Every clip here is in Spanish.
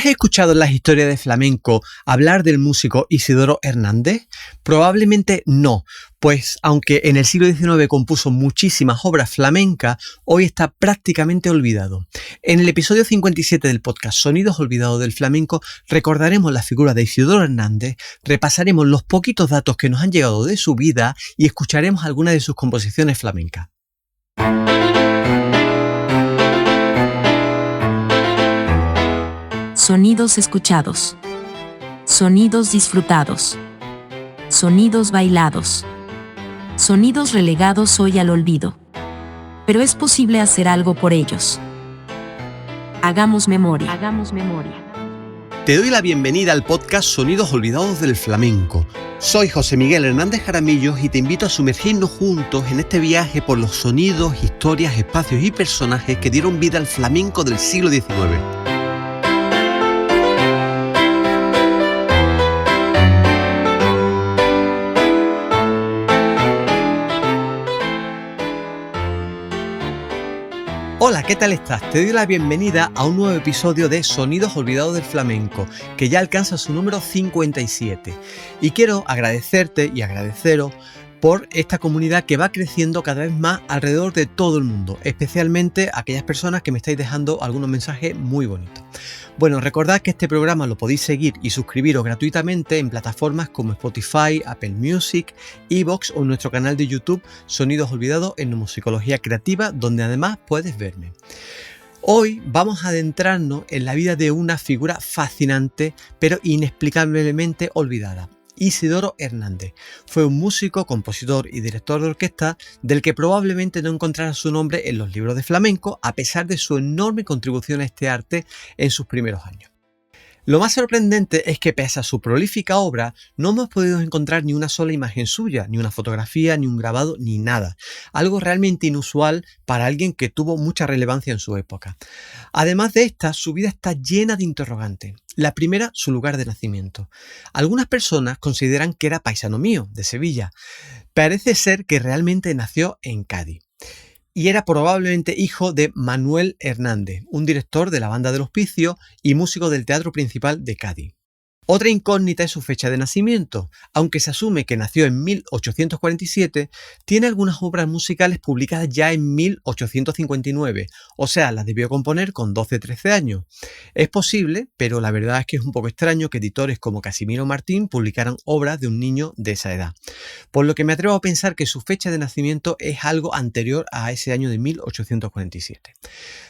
¿Has escuchado en las historias de flamenco hablar del músico Isidoro Hernández? Probablemente no, pues aunque en el siglo XIX compuso muchísimas obras flamencas, hoy está prácticamente olvidado. En el episodio 57 del podcast Sonidos Olvidados del Flamenco recordaremos la figura de Isidoro Hernández, repasaremos los poquitos datos que nos han llegado de su vida y escucharemos algunas de sus composiciones flamencas. Sonidos escuchados. Sonidos disfrutados. Sonidos bailados. Sonidos relegados hoy al olvido. Pero es posible hacer algo por ellos. Hagamos memoria. Te doy la bienvenida al podcast Sonidos Olvidados del Flamenco. Soy José Miguel Hernández Jaramillos y te invito a sumergirnos juntos en este viaje por los sonidos, historias, espacios y personajes que dieron vida al flamenco del siglo XIX. Hola, ¿qué tal estás? Te doy la bienvenida a un nuevo episodio de Sonidos Olvidados del Flamenco, que ya alcanza su número 57. Y quiero agradecerte y agradeceros por esta comunidad que va creciendo cada vez más alrededor de todo el mundo, especialmente aquellas personas que me estáis dejando algunos mensajes muy bonitos. Bueno, recordad que este programa lo podéis seguir y suscribiros gratuitamente en plataformas como Spotify, Apple Music, iVoox o en nuestro canal de YouTube Sonidos Olvidados en Musicología Creativa, donde además puedes verme. Hoy vamos a adentrarnos en la vida de una figura fascinante pero inexplicablemente olvidada. Isidoro Hernández fue un músico, compositor y director de orquesta del que probablemente no encontrarás su nombre en los libros de flamenco a pesar de su enorme contribución a este arte en sus primeros años. Lo más sorprendente es que pese a su prolífica obra no hemos podido encontrar ni una sola imagen suya, ni una fotografía, ni un grabado, ni nada. Algo realmente inusual para alguien que tuvo mucha relevancia en su época. Además de esta, su vida está llena de interrogantes. La primera, su lugar de nacimiento. Algunas personas consideran que era paisano mío, de Sevilla. Parece ser que realmente nació en Cádiz. Y era probablemente hijo de Manuel Hernández, un director de la Banda del Hospicio y músico del Teatro Principal de Cádiz. Otra incógnita es su fecha de nacimiento. Aunque se asume que nació en 1847, tiene algunas obras musicales publicadas ya en 1859, o sea, las debió componer con 12-13 años. Es posible, pero la verdad es que es un poco extraño que editores como Casimiro Martín publicaran obras de un niño de esa edad. Por lo que me atrevo a pensar que su fecha de nacimiento es algo anterior a ese año de 1847.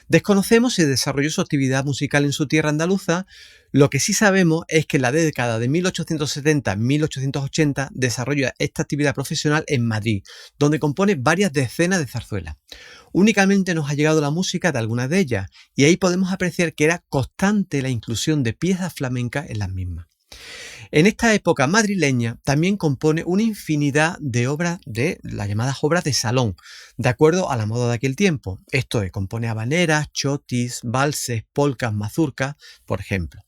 Desconocemos si desarrolló su actividad musical en su tierra andaluza. Lo que sí sabemos es que en la década de 1870-1880 desarrolla esta actividad profesional en Madrid, donde compone varias decenas de zarzuelas. Únicamente nos ha llegado la música de algunas de ellas, y ahí podemos apreciar que era constante la inclusión de piezas flamencas en las mismas. En esta época madrileña también compone una infinidad de obras de las llamadas obras de salón, de acuerdo a la moda de aquel tiempo. Esto es, compone habaneras, chotis, valses, polcas, mazurcas, por ejemplo.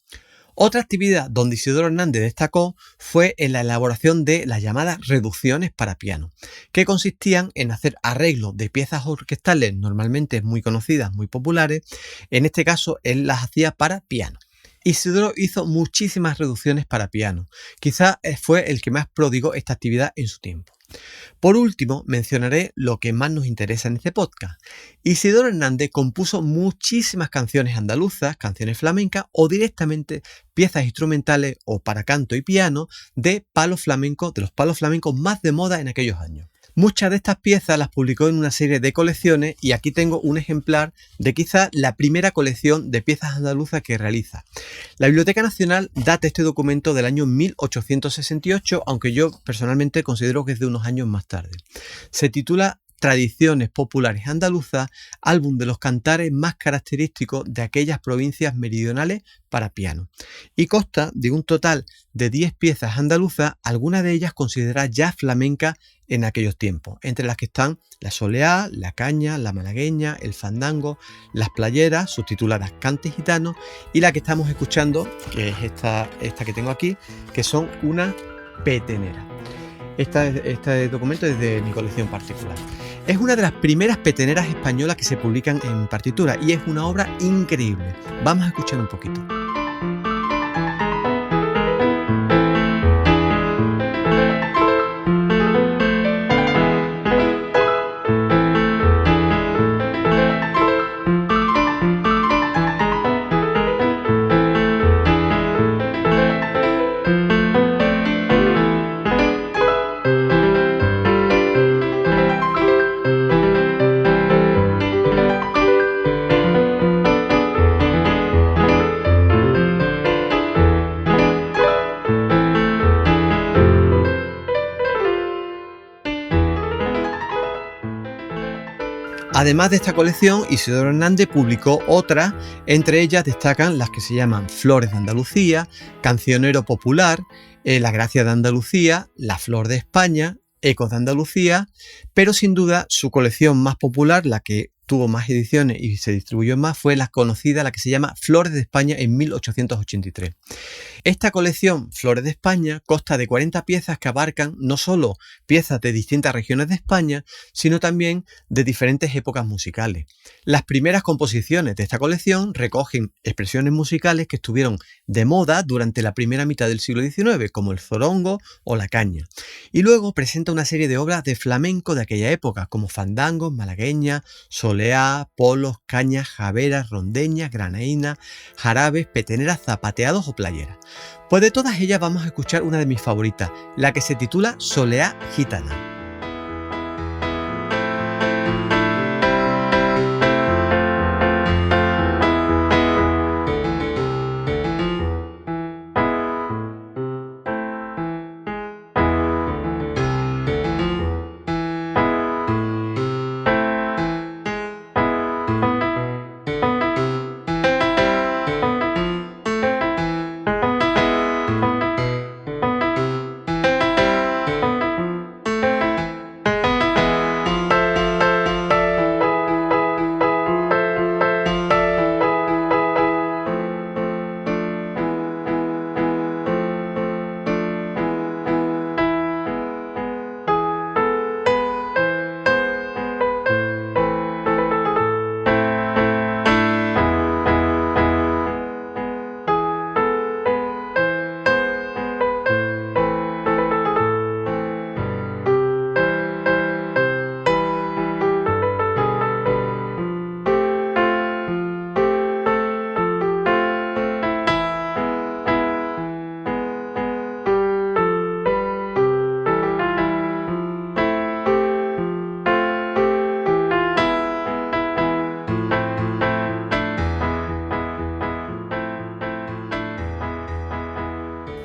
Otra actividad donde Isidoro Hernández destacó fue en la elaboración de las llamadas reducciones para piano, que consistían en hacer arreglos de piezas orquestales normalmente muy conocidas, muy populares. En este caso, él las hacía para piano. Isidoro hizo muchísimas reducciones para piano. Quizás fue el que más prodigó esta actividad en su tiempo. Por último, mencionaré lo que más nos interesa en este podcast. Isidoro Hernández compuso muchísimas canciones andaluzas, canciones flamencas o directamente piezas instrumentales o para canto y piano de palos flamencos, de los palos flamencos más de moda en aquellos años. Muchas de estas piezas las publicó en una serie de colecciones y aquí tengo un ejemplar de quizás la primera colección de piezas andaluzas que realiza. La Biblioteca Nacional data este documento del año 1868, aunque yo personalmente considero que es de unos años más tarde. Se titula Tradiciones populares andaluzas, álbum de los cantares más característicos de aquellas provincias meridionales para piano. Y consta de un total de 10 piezas andaluzas, algunas de ellas consideradas ya flamencas en aquellos tiempos, entre las que están la soleá, la caña, la malagueña, el fandango, las playeras, subtituladas Cantes Gitanos, y la que estamos escuchando, que es esta que tengo aquí, que son una petenera. Este documento es de mi colección particular. Es una de las primeras peteneras españolas que se publican en partitura y es una obra increíble. Vamos a escuchar un poquito. Además de esta colección, Isidoro Hernández publicó otras, entre ellas destacan las que se llaman Flores de Andalucía, Cancionero Popular, La Gracia de Andalucía, La Flor de España, Ecos de Andalucía, pero sin duda su colección más popular, la que tuvo más ediciones y se distribuyó más, fue la conocida, la que se llama Flores de España en 1883. Esta colección, Flores de España, consta de 40 piezas que abarcan no solo piezas de distintas regiones de España, sino también de diferentes épocas musicales. Las primeras composiciones de esta colección recogen expresiones musicales que estuvieron de moda durante la primera mitad del siglo XIX, como el zorongo o la caña. Y luego presenta una serie de obras de flamenco de aquella época, como fandangos, malagueñas, soleá, polos, cañas, javeras, rondeñas, granadinas, jarabes, peteneras, zapateados o playeras. Pues de todas ellas vamos a escuchar una de mis favoritas, la que se titula Soleá Gitana.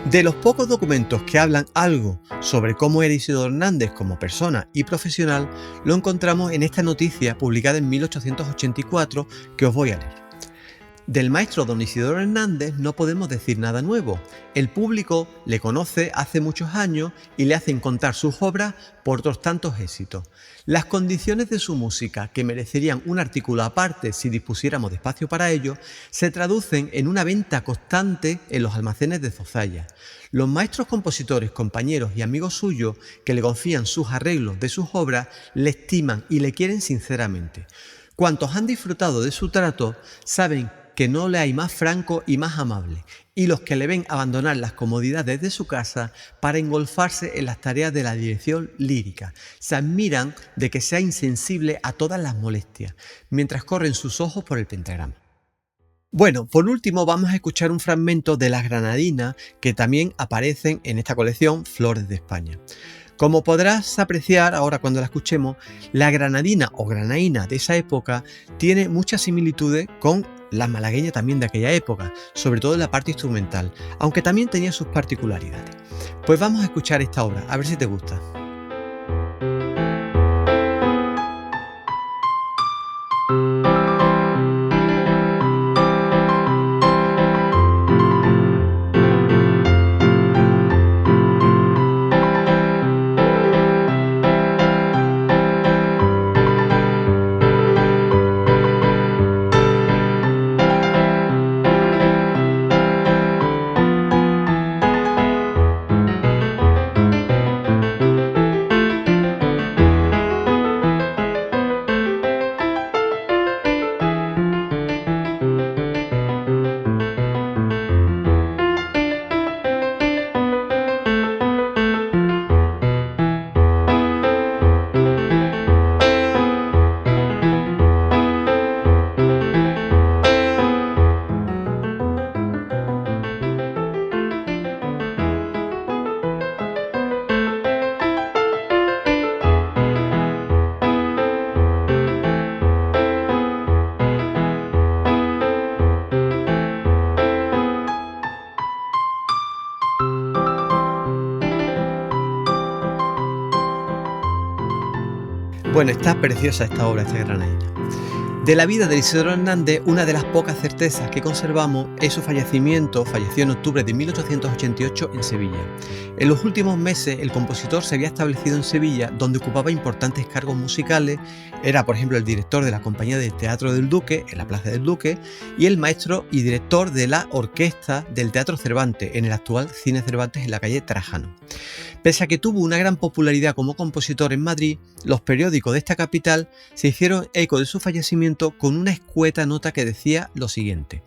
De los pocos documentos que hablan algo sobre cómo era Isidoro Hernández como persona y profesional, lo encontramos en esta noticia publicada en 1884 que os voy a leer. Del maestro don Isidoro Hernández no podemos decir nada nuevo. El público le conoce hace muchos años y le hacen contar sus obras por otros tantos éxitos. Las condiciones de su música, que merecerían un artículo aparte si dispusiéramos de espacio para ello, se traducen en una venta constante en los almacenes de Zozaya. Los maestros compositores, compañeros y amigos suyos que le confían sus arreglos de sus obras, le estiman y le quieren sinceramente. Cuantos han disfrutado de su trato saben que no le hay más franco y más amable, y los que le ven abandonar las comodidades de su casa para engolfarse en las tareas de la dirección lírica, se admiran de que sea insensible a todas las molestias, mientras corren sus ojos por el pentagrama. Bueno, por último vamos a escuchar un fragmento de las granadinas que también aparecen en esta colección Flores de España. Como podrás apreciar ahora cuando la escuchemos, la granadina o granaína de esa época tiene muchas similitudes con la malagueña también de aquella época, sobre todo en la parte instrumental, aunque también tenía sus particularidades. Pues vamos a escuchar esta obra, a ver si te gusta. Bueno, está preciosa esta obra, esta granadina. De la vida de Isidoro Hernández, una de las pocas certezas que conservamos es su fallecimiento. Falleció en octubre de 1888 en Sevilla. En los últimos meses, el compositor se había establecido en Sevilla, donde ocupaba importantes cargos musicales. Era, por ejemplo, el director de la compañía de teatro del Duque, en la Plaza del Duque, y el maestro y director de la orquesta del Teatro Cervantes, en el actual Cine Cervantes, en la calle Trajano. Pese a que tuvo una gran popularidad como compositor en Madrid, los periódicos de esta capital se hicieron eco de su fallecimiento con una escueta nota que decía lo siguiente: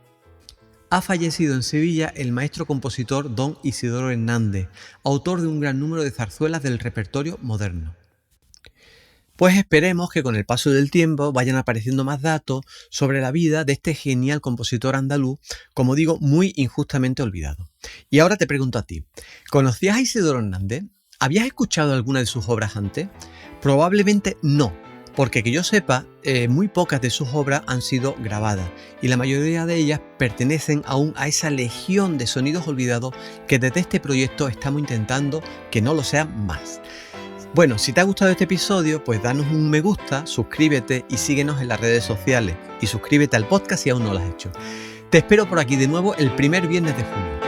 ha fallecido en Sevilla el maestro compositor don Isidoro Hernández, autor de un gran número de zarzuelas del repertorio moderno. Pues esperemos que con el paso del tiempo vayan apareciendo más datos sobre la vida de este genial compositor andaluz, como digo, muy injustamente olvidado. Y ahora te pregunto a ti, ¿conocías a Isidoro Hernández? ¿Habías escuchado alguna de sus obras antes? Probablemente no, porque que yo sepa, muy pocas de sus obras han sido grabadas y la mayoría de ellas pertenecen aún a esa legión de sonidos olvidados que desde este proyecto estamos intentando que no lo sean más. Bueno, si te ha gustado este episodio, pues danos un me gusta, suscríbete y síguenos en las redes sociales. Y suscríbete al podcast si aún no lo has hecho. Te espero por aquí de nuevo el primer viernes de junio.